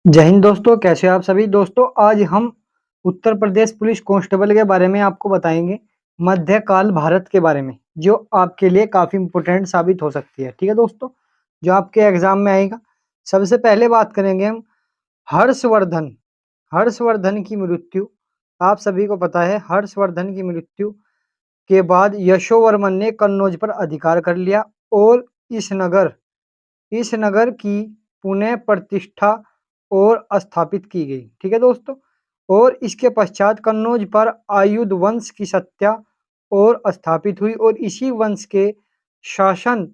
जय हिंद दोस्तों, कैसे हैं आप सभी दोस्तों। आज हम उत्तर प्रदेश पुलिस कांस्टेबल के बारे में आपको बताएंगे, मध्यकाल भारत के बारे में, जो आपके लिए काफ़ी इम्पोर्टेंट साबित हो सकती है। ठीक है दोस्तों, जो आपके एग्जाम में आएगा। सबसे पहले बात करेंगे हम हर्षवर्धन। हर्षवर्धन की मृत्यु, आप सभी को पता है, हर्षवर्धन की मृत्यु के बाद यशोवर्मन ने कन्नौज पर अधिकार कर लिया और इस नगर की पुनः प्रतिष्ठा और स्थापित की गई। ठीक है दोस्तों, और इसके पश्चात कन्नौज पर आयुध वंश की सत्ता और स्थापित हुई और इसी वंश के शासन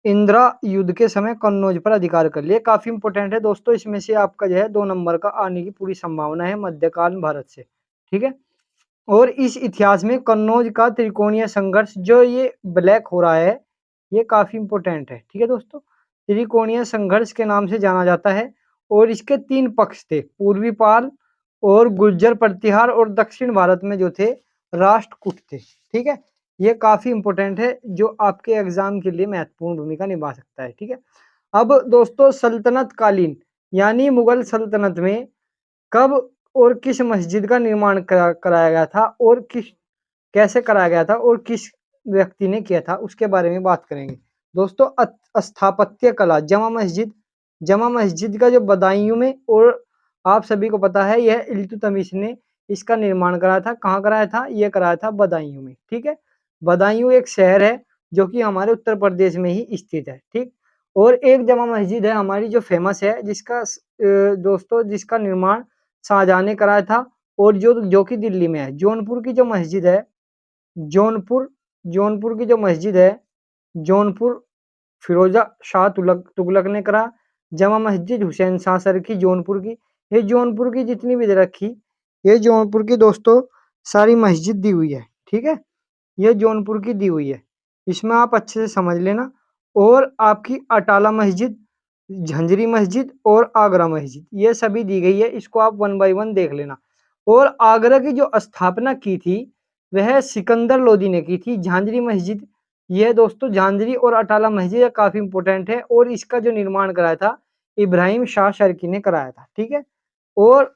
इंदिरा युद्ध के समय कन्नौज पर अधिकार कर लिया। काफी इंपॉर्टेंट है दोस्तों, इसमें से आपका जो है 2 नंबर का आने की पूरी संभावना है मध्यकाल भारत से। ठीक है, और इस इतिहास में कन्नौज का त्रिकोणीय संघर्ष, जो ये ब्लैक हो रहा है, ये काफी इंपॉर्टेंट है। ठीक है दोस्तों, त्रिकोणीय संघर्ष के नाम से जाना जाता है और इसके 3 पक्ष थे, पूर्वी पाल और गुर्जर प्रतिहार और दक्षिण भारत में जो थे राष्ट्रकूट थे। ठीक है, ये काफी इंपॉर्टेंट है, जो आपके एग्जाम के लिए महत्वपूर्ण भूमिका निभा सकता है। ठीक है, अब दोस्तों सल्तनत कालीन यानी मुगल सल्तनत में कब और किस मस्जिद का निर्माण कराया गया था और कैसे कराया गया था और किस व्यक्ति ने किया था, उसके बारे में बात करेंगे दोस्तों। स्थापत्य कला, जमा मस्जिद का जो बदायूं में, और आप सभी को पता है यह इल्तुतमिश ने इसका निर्माण कराया था। कहाँ कराया था? ये कराया था बदायूं में। ठीक है, बदायूं एक शहर है जो कि हमारे उत्तर प्रदेश में ही स्थित है। ठीक, और एक जमा मस्जिद है हमारी जो फेमस है, जिसका दोस्तों जिसका निर्माण शाहजहां ने कराया था, और जो कि दिल्ली में है। जौनपुर की जो मस्जिद है, जौनपुर जौनपुर की जो मस्जिद है, जौनपुर फिरोजा शाह तुगलक ने करा। जमा मस्जिद हुसैन शाह सर की जौनपुर की। ये जौनपुर की जितनी भी रखी, ये जौनपुर की दोस्तों सारी मस्जिद दी हुई है। ठीक है, ये जौनपुर की दी हुई है, इसमें आप अच्छे से समझ लेना। और आपकी अटाला मस्जिद, झंझरी मस्जिद और आगरा मस्जिद, ये सभी दी गई है। इसको आप 1 बाय 1 देख लेना। और आगरा की जो स्थापना की थी वह सिकंदर लोदी ने की थी। झांझरी मस्जिद, यह दोस्तों झांझरी और अटाला मस्जिद काफी इंपॉर्टेंट है, और इसका जो निर्माण कराया था इब्राहिम शाह शर्की ने कराया था। ठीक है, और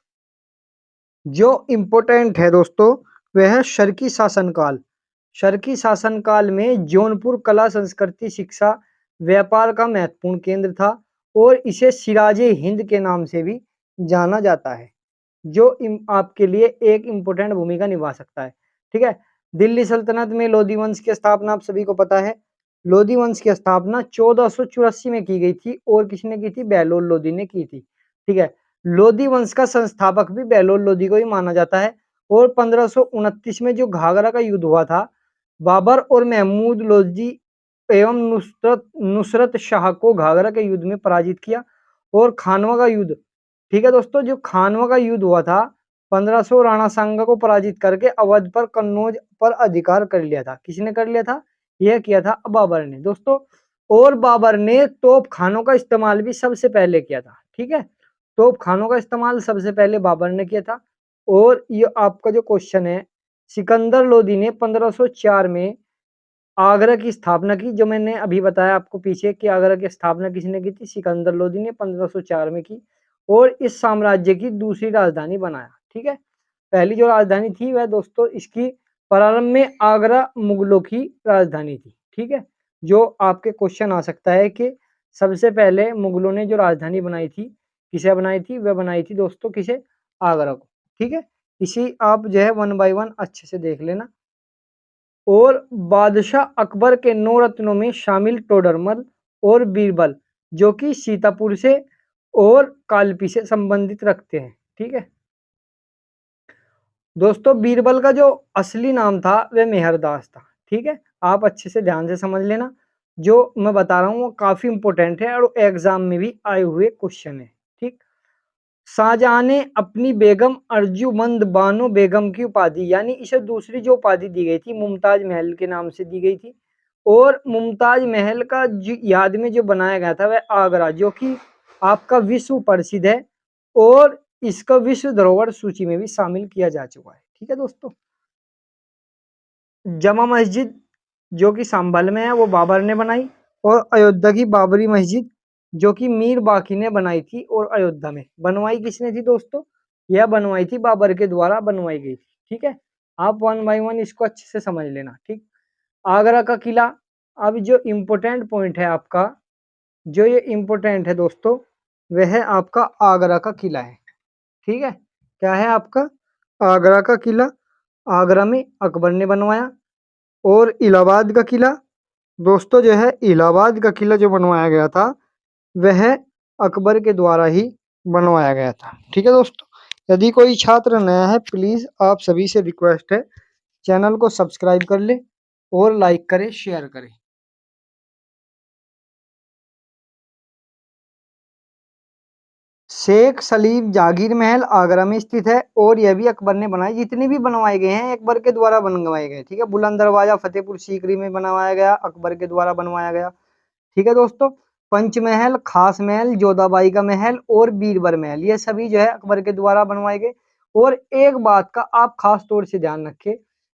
जो इम्पोर्टेंट है दोस्तों वह है शर्की शासनकाल में जौनपुर कला संस्कृति शिक्षा व्यापार का महत्वपूर्ण केंद्र था, और इसे सिराजे हिंद के नाम से भी जाना जाता है, जो आपके लिए एक इम्पोर्टेंट भूमिका निभा सकता है। ठीक है, दिल्ली सल्तनत में लोधी वंश की स्थापना आप सभी को पता है। लोधी वंश की स्थापना 1484 में की गई थी, और किसने की थी? बहलोल लोधी ने की थी। ठीक है, लोधी वंश का संस्थापक भी बहलोल लोधी को ही माना जाता है। और 1529 में जो घाघरा का युद्ध हुआ था, बाबर और महमूद लोधी एवं नुसरत नुसरत शाह को घाघरा के युद्ध में पराजित किया। और खानवा का युद्ध, ठीक है दोस्तों, जो खानवा का युद्ध हुआ था 1500, राणा सांगा को पराजित करके अवध पर कन्नौज पर अधिकार कर लिया था। किसने कर लिया था? यह किया था बाबर ने दोस्तों। और बाबर ने तोप खानों का इस्तेमाल भी सबसे पहले किया था। ठीक है, तोप खानों का इस्तेमाल सबसे पहले बाबर ने किया था। और ये आपका जो क्वेश्चन है, सिकंदर लोदी ने 1504 में आगरा की स्थापना की। जो मैंने अभी बताया आपको पीछे कि आगरा की स्थापना किसने की थी? सिकंदर लोदी ने 1504 में की, और इस साम्राज्य की दूसरी राजधानी बनाया। ठीक है, पहली जो राजधानी थी वह दोस्तों इसकी प्रारंभ में आगरा मुगलों की राजधानी थी। ठीक है, जो आपके क्वेश्चन आ सकता है कि सबसे पहले मुगलों ने जो राजधानी बनाई थी, किसे बनाई थी? वह बनाई थी दोस्तों किसे? आगरा को। ठीक है, इसी आप जो है 1 बाय 1 अच्छे से देख लेना। और बादशाह अकबर के 9 रत्नों में शामिल टोडरमल और बीरबल, जो कि सीतापुर से और कालपी से संबंधित रखते हैं। ठीक है दोस्तों, बीरबल का जो असली नाम था वह मेहरदास था। ठीक है, आप अच्छे से ध्यान से समझ लेना, जो मैं बता रहा हूँ वो काफी इंपॉर्टेंट है और एग्जाम में भी आए हुए क्वेश्चन है। ठीक, शाहजहां ने अपनी बेगम अर्जुमंद बानो बेगम की उपाधि, यानी इसे दूसरी जो उपाधि दी गई थी, मुमताज महल के नाम से दी गई थी। और मुमताज महल का याद में जो बनाया गया था वह आगरा, जो कि आपका विश्व प्रसिद्ध है, और इसका विश्व धरोहर सूची में भी शामिल किया जा चुका है। ठीक है दोस्तों, जमा मस्जिद जो कि संभल में है वो बाबर ने बनाई, और अयोध्या की बाबरी मस्जिद जो कि मीर बाकी ने बनाई थी और अयोध्या में बनवाई किसने थी दोस्तों? यह बनवाई थी बाबर के द्वारा बनवाई गई थी। ठीक है, आप वन बाय वन इसको अच्छे से समझ लेना। ठीक, आगरा का किला। अब जो इम्पोर्टेंट पॉइंट है आपका, जो ये इम्पोर्टेंट है दोस्तों, वह है आपका आगरा का किला है। ठीक है, क्या है आपका? आगरा का किला। आगरा में अकबर ने बनवाया। और इलाहाबाद का किला दोस्तों, जो है इलाहाबाद का किला जो बनवाया गया था, वह अकबर के द्वारा ही बनवाया गया था। ठीक है दोस्तों, यदि कोई छात्र नया है, प्लीज आप सभी से रिक्वेस्ट है, चैनल को सब्सक्राइब कर ले और लाइक करे, शेयर करे। शेख सलीम जागीर महल आगरा में स्थित है और यह भी अकबर ने बनाई। जितने भी बनवाए गए हैं अकबर के द्वारा बनवाए गए। ठीक है, बुलंद दरवाजा फतेहपुर सीकरी में बनवाया गया, अकबर के द्वारा बनवाया गया। ठीक है दोस्तों, पंचमहल, खास महल, जोधाबाई का महल और बीरबल महल, ये सभी जो है अकबर के द्वारा बनवाए गए। और एक बात का आप खास तौर से ध्यान रखें,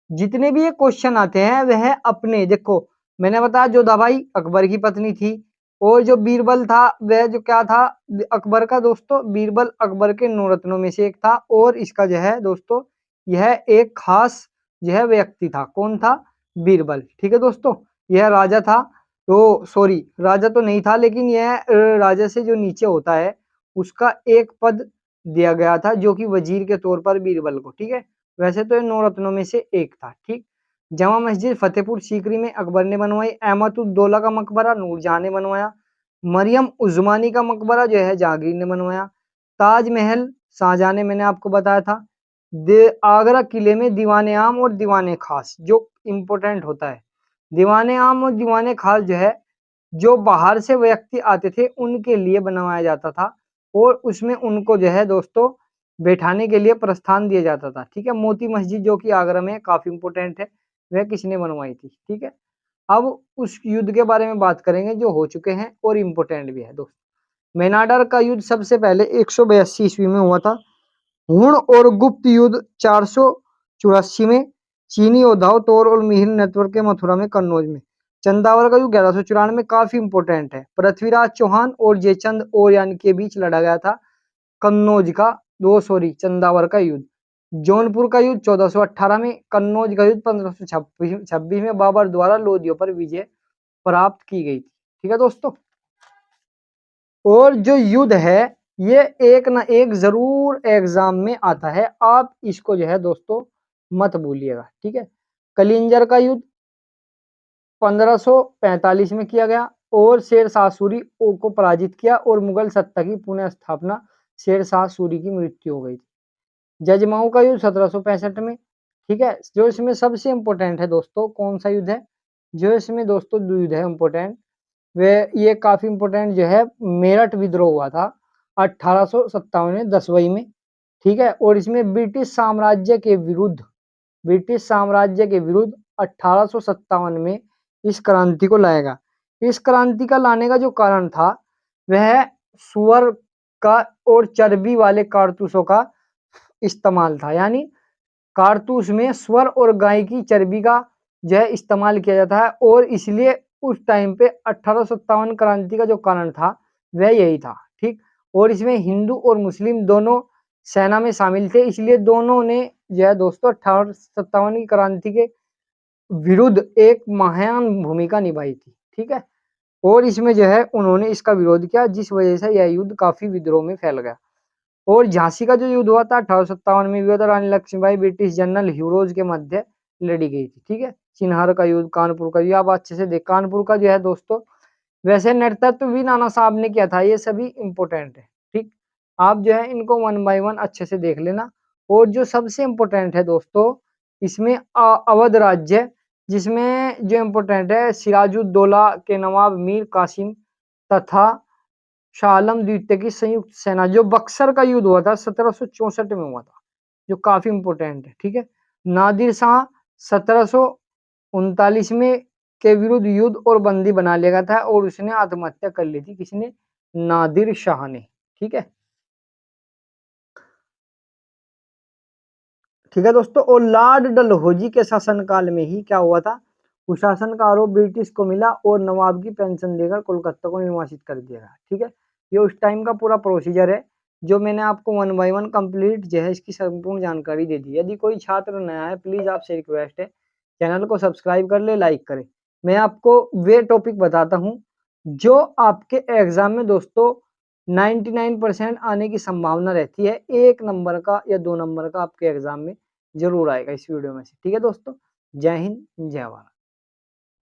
जितने भी ये क्वेश्चन आते हैं वह अपने, देखो मैंने बताया जोधाबाई अकबर की पत्नी थी, और जो बीरबल था वह जो क्या था, अकबर का दोस्तों, बीरबल अकबर के 9 रत्नों में से एक था। और इसका जो है दोस्तों, यह एक खास जो है व्यक्ति था। कौन था? बीरबल। ठीक है दोस्तों, यह राजा था, तो सॉरी राजा तो नहीं था, लेकिन यह राजा से जो नीचे होता है उसका एक पद दिया गया था, जो कि वजीर के तौर पर बीरबल को। ठीक है, वैसे तो ये 9 रत्नों में से एक था। ठीक, जमा मस्जिद फतेहपुर सीकरी में अकबर ने बनवाई। अहमदुद्दौला का मकबरा नूरजहां ने बनवाया। मरियम उज़मानी का मकबरा जो है जहांगीर ने बनवाया। ताजमहल शाहजहां ने, मैंने आपको बताया था। आगरा किले में दीवाने आम और दीवाने खास जो इम्पोर्टेंट होता है, दीवाने आम और दीवाने खास जो है, जो बाहर से व्यक्ति आते थे उनके लिए बनवाया जाता था, और उसमें उनको जो है दोस्तों बैठाने के लिए प्रस्थान दिया जाता था। ठीक है, मोती मस्जिद जो कि आगरा में काफी इंपोर्टेंट है, वह किसने बनवाई थी? ठीक है, अब उस युद्ध के बारे में बात करेंगे जो हो चुके हैं और इम्पोर्टेंट भी है दोस्तों। मेनाडर का युद्ध सबसे पहले 182 ईस्वी में हुआ था। हुण और गुप्त युद्ध 484 में। चीनी योद्धाओं तौर और मिहिर नेटवर्क के मथुरा में, कन्नौज में। चंदावर का युद्ध 1194 में, काफी इंपोर्टेंट है। पृथ्वीराज चौहान और जयचंद ओरयान के बीच लड़ा गया था कन्नौज का, दो सॉरी चंदावर का युद्ध। जौनपुर का युद्ध 1418 में। कन्नौज का युद्ध 1526 में बाबर द्वारा लोदियों पर विजय प्राप्त की गई थी। ठीक है दोस्तों, और जो युद्ध है ये एक ना एक जरूर एग्जाम में आता है, आप इसको जो है दोस्तों मत भूलिएगा। ठीक है, कलिंजर का युद्ध 1545 में किया गया और शेर शाह सूरी को पराजित किया और मुगल सत्ता की पुनः स्थापना, शेर शाह सूरी की मृत्यु हो गई थी। जजमाऊ का युद्ध 1765 में। ठीक है, जो इसमें सबसे इंपॉर्टेंट है दोस्तों, कौन सा युद्ध है? जो इसमें दोस्तों युद्ध है इंपॉर्टेंट, वे ये काफी इंपॉर्टेंट जो है, मेरठ विद्रोह हुआ था 1857 में 10 में। ठीक है, और इसमें ब्रिटिश साम्राज्य के विरुद्ध 1857 में इस क्रांति को लाएगा। इस क्रांति का लाने का जो कारण था, वह सुअर का और चर्बी वाले कारतूसों का इस्तेमाल था। यानी कारतूस में स्वर और गाय की चर्बी का जो है इस्तेमाल किया जाता है, और इसलिए उस टाइम पे 1857 क्रांति का जो कारण था वह यही था। ठीक, और इसमें हिंदू और मुस्लिम दोनों सेना में शामिल थे, इसलिए दोनों ने जो है दोस्तों 1857 की क्रांति के विरुद्ध एक महान भूमिका निभाई थी। ठीक है, और इसमें जो है उन्होंने इसका विरोध किया, जिस वजह से यह युद्ध काफी विद्रोह में फैल गया। और झांसी का जो युद्ध हुआ था 1857 में, हुआ था रानी लक्ष्मीबाई ब्रिटिश जनरल ह्यूरोज के मध्य लड़ी गई थी। ठीक है, चिन्हार का युद्ध, कानपुर का युद्ध, आप अच्छे से देख, कानपुर का जो है दोस्तों, वैसे नेतृत्व भी नाना साहब ने किया था। ये सभी इंपॉर्टेंट है। ठीक, आप जो है इनको वन बाय वन अच्छे से देख लेना। और जो सबसे इम्पोर्टेंट है दोस्तों, इसमें अवध राज्य, जिसमें जो इम्पोर्टेंट है, सिराजुद्दौला के नवाब मीर कासिम तथा शाह आलम द्वितीय की संयुक्त सेना, जो बक्सर का युद्ध हुआ था 1764 में हुआ था, जो काफी इंपोर्टेंट है। ठीक है, नादिर शाह 1739 में के विरुद्ध युद्ध और बंदी बना लिया गया था, और उसने आत्महत्या कर ली थी। किसने? नादिर शाह ने। ठीक है, ठीक है दोस्तों, और लॉर्ड डलहौजी के शासनकाल में ही क्या हुआ था, कुशासन का आरोप ब्रिटिश को मिला और नवाब की पेंशन देकर कोलकाता को निर्वासित कर दिया गया। ठीक है, ये उस टाइम का पूरा प्रोसीजर है जो मैंने आपको 1 बाय 1 कंप्लीट जो है इसकी संपूर्ण जानकारी दे दी। यदि कोई छात्र नया है, प्लीज़ आपसे रिक्वेस्ट है चैनल को सब्सक्राइब कर ले, लाइक करें। मैं आपको वे टॉपिक बताता हूँ जो आपके एग्ज़ाम में दोस्तों 99% आने की संभावना रहती है। 1 नंबर का या 2 नंबर का आपके एग्ज़ाम में ज़रूर आएगा इस वीडियो में से। ठीक है दोस्तों, जय हिंद, जय भारत।